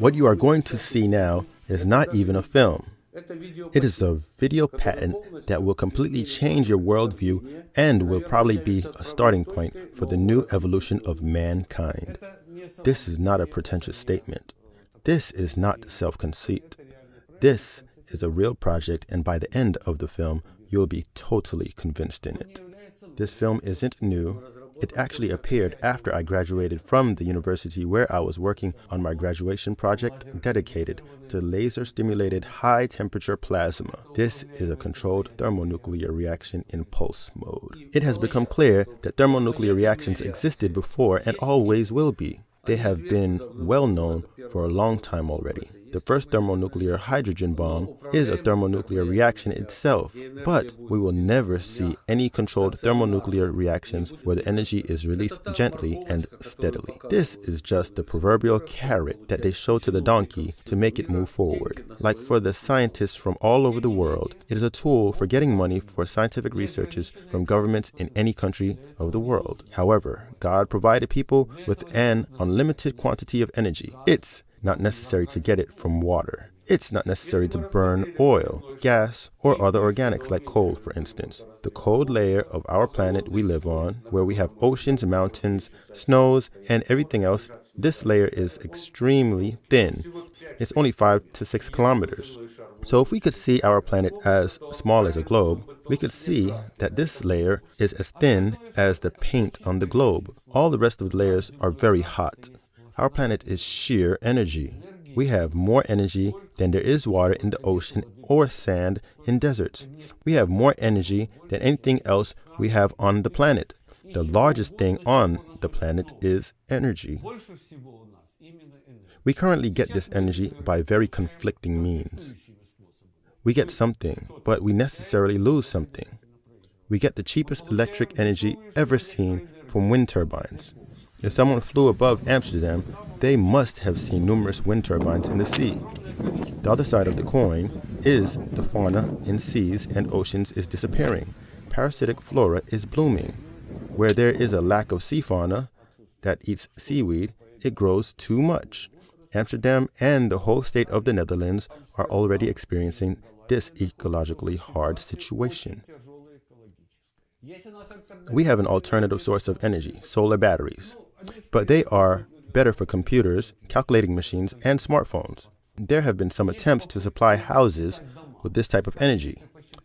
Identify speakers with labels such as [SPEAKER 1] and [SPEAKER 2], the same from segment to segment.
[SPEAKER 1] What you are going to see now is not even a film. It is a video patent that will completely change your worldview and will probably be a starting point for the new evolution of mankind. This is not a pretentious statement. This is not self-conceit. This is a real project, and by the end of the film, you'll be totally convinced in it. This film isn't new. It actually appeared after I graduated from the university where I was working on my graduation project dedicated to laser-stimulated high-temperature plasma. This is a controlled thermonuclear reaction in pulse mode. It has become clear that thermonuclear reactions existed before and always will be. They have been well known for a long time already. The first thermonuclear hydrogen bomb is a thermonuclear reaction itself, but we will never see any controlled thermonuclear reactions where the energy is released gently and steadily. This is just the proverbial carrot that they show to the donkey to make it move forward. Like for the scientists from all over the world, it is a tool for getting money for scientific researches from governments in any country of the world. However, God provided people with an unlimited quantity of energy. It's not necessary to get it from water. It's not necessary to burn oil, gas, or other organics like coal, for instance. The cold layer of our planet we live on, where we have oceans, mountains, snows, and everything else, this layer is extremely thin. It's only 5 to 6 kilometers. So if we could see our planet as small as a globe, we could see that this layer is as thin as the paint on the globe. All the rest of the layers are very hot. Our planet is sheer energy. We have more energy than there is water in the ocean or sand in deserts. We have more energy than anything else we have on the planet. The largest thing on the planet is energy. We currently get this energy by very conflicting means. We get something, but we necessarily lose something. We get the cheapest electric energy ever seen from wind turbines. If someone flew above Amsterdam, they must have seen numerous wind turbines in the sea. The other side of the coin is the fauna in seas and oceans is disappearing. Parasitic flora is blooming. Where there is a lack of sea fauna that eats seaweed, it grows too much. Amsterdam and the whole state of the Netherlands are already experiencing this ecologically hard situation. We have an alternative source of energy, solar batteries. But they are better for computers, calculating machines, and smartphones. There have been some attempts to supply houses with this type of energy.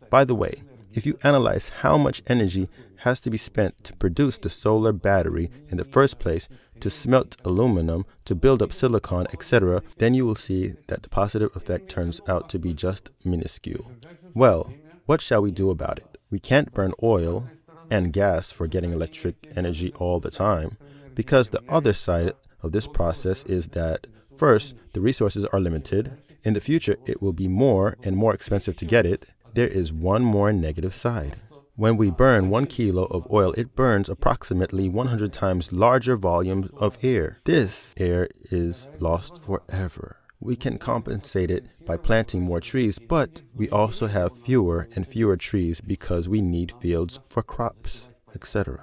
[SPEAKER 1] By the way, if you analyze how much energy has to be spent to produce the solar battery in the first place, to smelt aluminum, to build up silicon, etc., then you will see that the positive effect turns out to be just minuscule. Well, what shall we do about it? We can't burn oil and gas for getting electric energy all the time. Because the other side of this process is that, first, the resources are limited. In the future, it will be more and more expensive to get it. There is one more negative side. When we burn 1 kilo of oil, it burns approximately 100 times larger volumes of air. This air is lost forever. We can compensate it by planting more trees, but we also have fewer and fewer trees because we need fields for crops, etc.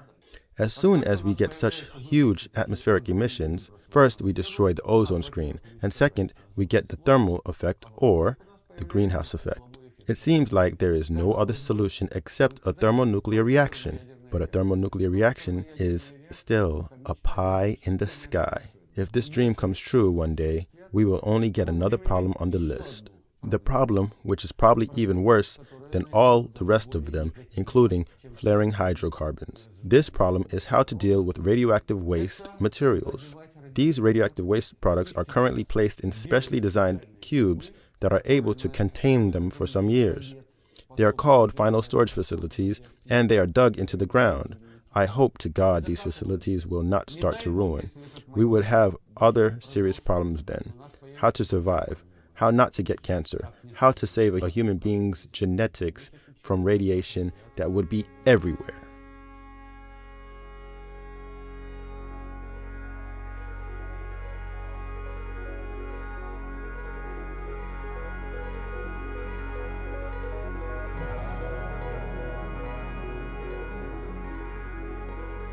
[SPEAKER 1] As soon as we get such huge atmospheric emissions, first we destroy the ozone screen, and second, we get the thermal effect or the greenhouse effect. It seems like there is no other solution except a thermonuclear reaction, but a thermonuclear reaction is still a pie in the sky. If this dream comes true one day, we will only get another problem on the list. The problem, which is probably even worse than all the rest of them, including flaring hydrocarbons. This problem is how to deal with radioactive waste materials. These radioactive waste products are currently placed in specially designed cubes that are able to contain them for some years. They are called final storage facilities, and they are dug into the ground. I hope to God these facilities will not start to ruin. We would have other serious problems then. How to survive, how not to get cancer, how to save a human being's genetics from radiation that would be everywhere.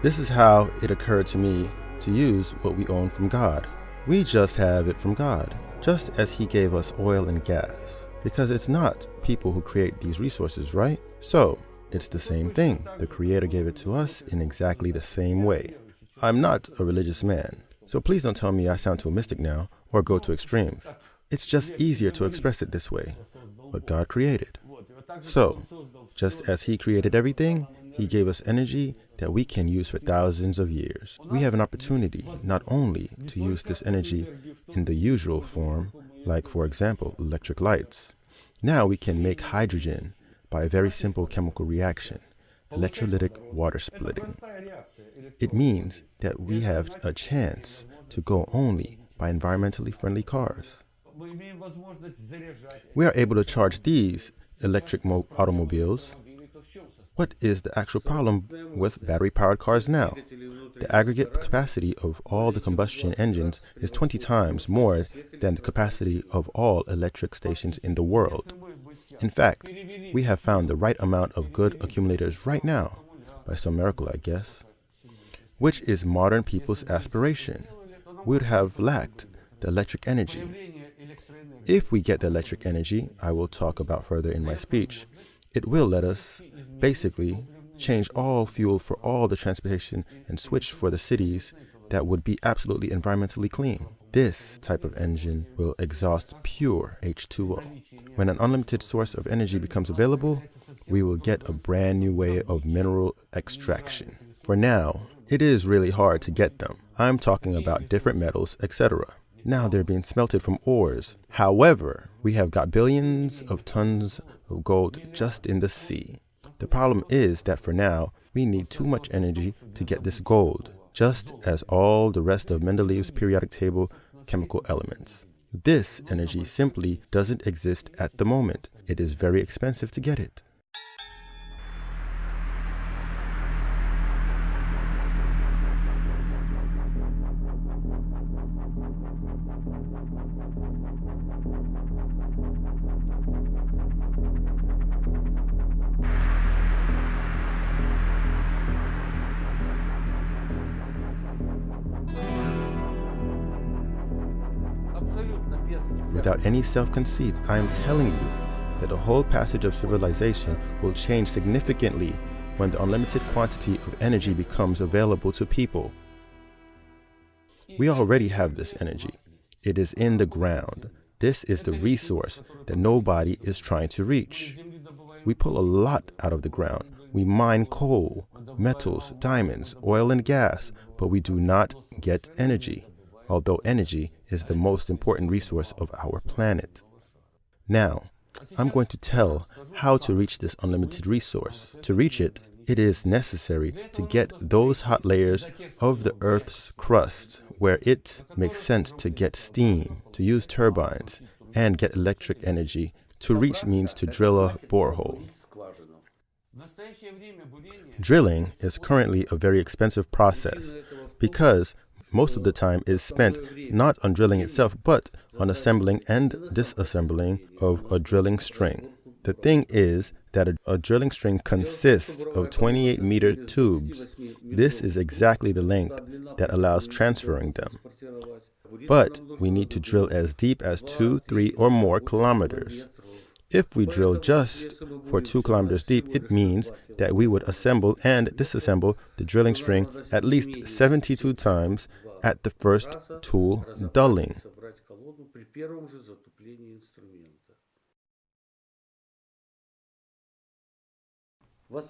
[SPEAKER 1] This is how it occurred to me to use what we own from God. We just have it from God. just as he gave us oil and gas. Because it's not people who create these resources, right? So, it's the same thing. The Creator gave it to us in exactly the same way. I'm not a religious man, so please don't tell me I sound too mystic now or go to extremes. It's just easier to express it this way. What God created. So, just as He created everything, He gave us energy that we can use for thousands of years. We have an opportunity not only to use this energy in the usual form, like for example, electric lights. Now we can make hydrogen by a very simple chemical reaction, electrolytic water splitting. It means that we have a chance to go only by environmentally friendly cars. We are able to charge these electric automobiles. What is the actual problem with battery-powered cars now? The aggregate capacity of all the combustion engines is 20 times more than the capacity of all electric stations in the world. In fact, we have found the right amount of good accumulators right now, by some miracle, I guess, which is modern people's aspiration. We would have lacked the electric energy. If we get the electric energy, I will talk about further in my speech, it will let us basically change all fuel for all the transportation and switch for the cities that would be absolutely environmentally clean. This type of engine will exhaust pure H2O. When an unlimited source of energy becomes available, we will get a brand new way of mineral extraction. For now, it is really hard to get them. I'm talking about different metals, etc. Now they're being smelted from ores. However, we have got billions of tons of gold just in the sea. The problem is that for now, we need too much energy to get this gold, just as all the rest of Mendeleev's periodic table chemical elements. This energy simply doesn't exist at the moment. It is very expensive to get it. Without any self-conceit, I am telling you that the whole passage of civilization will change significantly when the unlimited quantity of energy becomes available to people. We already have this energy. It is in the ground. This is the resource that nobody is trying to reach. We pull a lot out of the ground. We mine coal, metals, diamonds, oil and gas, but we do not get energy, although energy is the most important resource of our planet. Now, I'm going to tell how to reach this unlimited resource. To reach it, it is necessary to get those hot layers of the Earth's crust where it makes sense to get steam, to use turbines, and get electric energy. To reach means to drill a borehole. Drilling is currently a very expensive process because most of the time is spent not on drilling itself, but on assembling and disassembling of a drilling string. The thing is that a drilling string consists of 28-meter tubes. This is exactly the length that allows transferring them. But we need to drill as deep as 2, 3, or more kilometers. If we drill just for 2 kilometers deep, it means that we would assemble and disassemble the drilling string at least 72 times at the first tool dulling.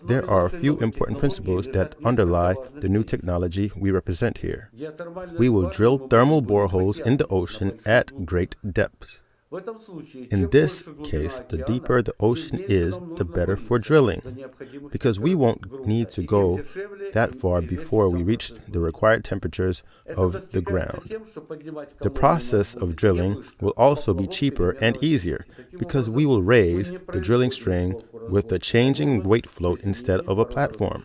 [SPEAKER 1] There are a few important principles that underlie the new technology we represent here. We will drill thermal boreholes in the ocean at great depths. In this case, the deeper the ocean is, the better for drilling, because we won't need to go that far before we reach the required temperatures of the ground. The process of drilling will also be cheaper and easier, because we will raise the drilling string with a changing weight float instead of a platform.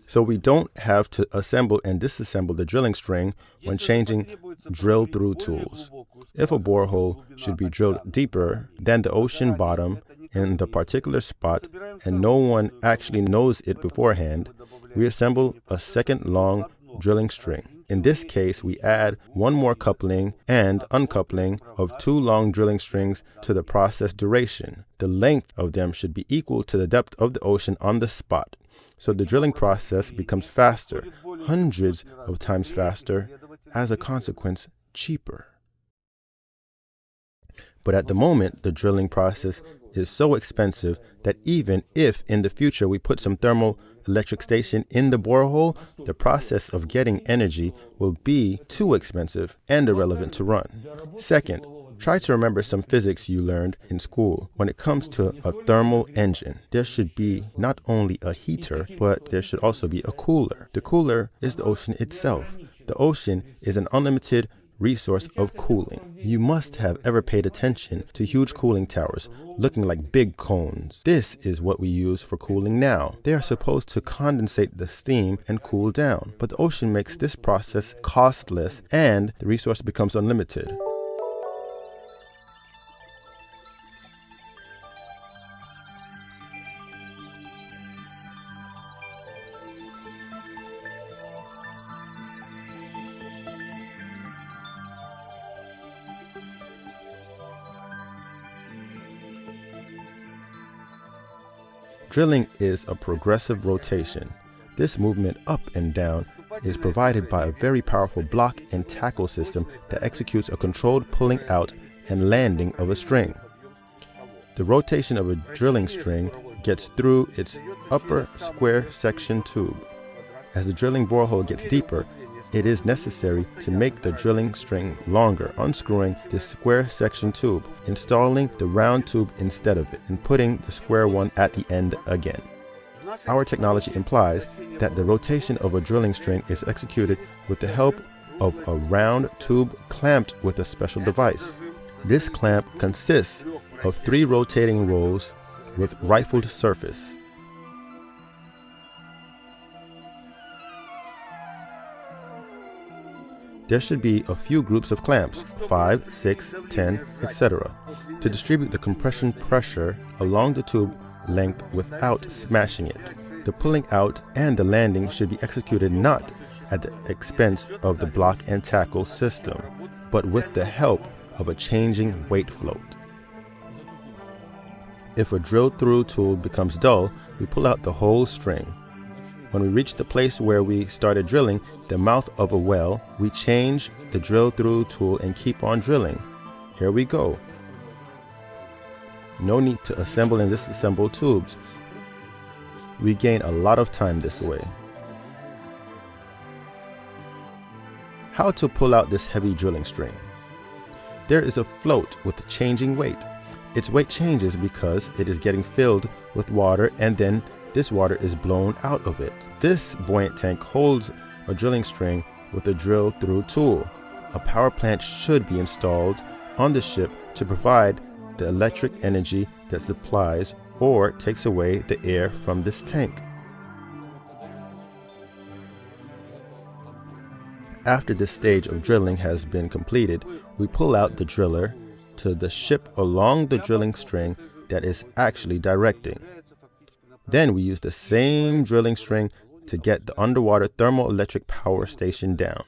[SPEAKER 1] So we don't have to assemble and disassemble the drilling string when changing drill-through tools. If a borehole should be drilled deeper than the ocean bottom in the particular spot and no one actually knows it beforehand, we assemble a second long drilling string. In this case, we add one more coupling and uncoupling of two long drilling strings to the process duration. The length of them should be equal to the depth of the ocean on the spot. So the drilling process becomes faster, hundreds of times faster, as a consequence, cheaper. But at the moment, the drilling process is so expensive that even if in the future we put some thermal electric station in the borehole, the process of getting energy will be too expensive and irrelevant to run. Second, try to remember some physics you learned in school. When it comes to a thermal engine, there should be not only a heater, but there should also be a cooler. The cooler is the ocean itself. The ocean is an unlimited resource of cooling. You must have ever paid attention to huge cooling towers looking like big cones. This is what we use for cooling now. They are supposed to condensate the steam and cool down, but the ocean makes this process costless and the resource becomes unlimited. Drilling is a progressive rotation. This movement up and down is provided by a very powerful block and tackle system that executes a controlled pulling out and landing of a string. The rotation of a drilling string gets through its upper square section tube. As the drilling borehole gets deeper, it is necessary to make the drilling string longer, unscrewing the square section tube, installing the round tube instead of it, and putting the square one at the end again. Our technology implies that the rotation of a drilling string is executed with the help of a round tube clamped with a special device. This clamp consists of 3 rotating rolls with rifled surface. There should be a few groups of clamps, 5, 6, 10, etc., to distribute the compression pressure along the tube length without smashing it. The pulling out and the landing should be executed not at the expense of the block and tackle system, but with the help of a changing weight float. If a drill-through tool becomes dull, we pull out the whole string. When we reach the place where we started drilling, the mouth of a well, we change the drill-through tool and keep on drilling. Here we go. No need to assemble and disassemble tubes. We gain a lot of time this way. How to pull out this heavy drilling string? There is a float with a changing weight. Its weight changes because it is getting filled with water and then this water is blown out of it. This buoyant tank holds a drilling string with a drill-through tool. A power plant should be installed on the ship to provide the electric energy that supplies or takes away the air from this tank. After this stage of drilling has been completed, we pull out the driller to the ship along the drilling string that is actually directing. Then we use the same drilling string to get the underwater thermoelectric power station down.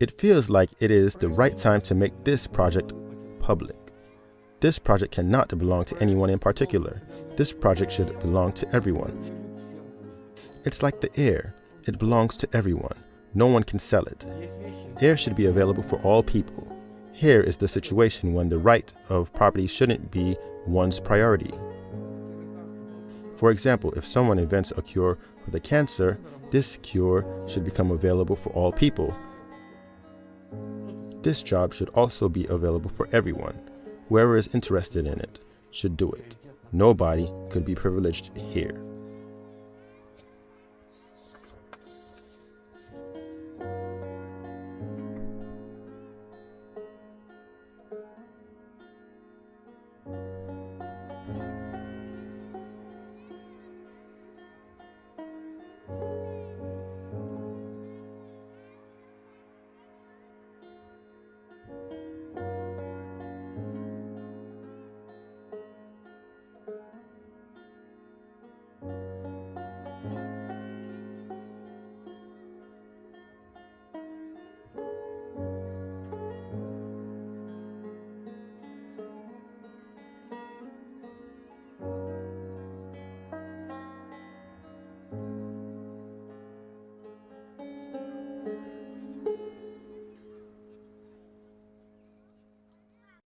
[SPEAKER 1] It feels like it is the right time to make this project public. This project cannot belong to anyone in particular. This project should belong to everyone. It's like the air. It belongs to everyone. No one can sell it. Air should be available for all people. Here is the situation when the right of property shouldn't be one's priority. For example, if someone invents a cure for the cancer, this cure should become available for all people. This job should also be available for everyone. Whoever is interested in it should do it. Nobody could be privileged here.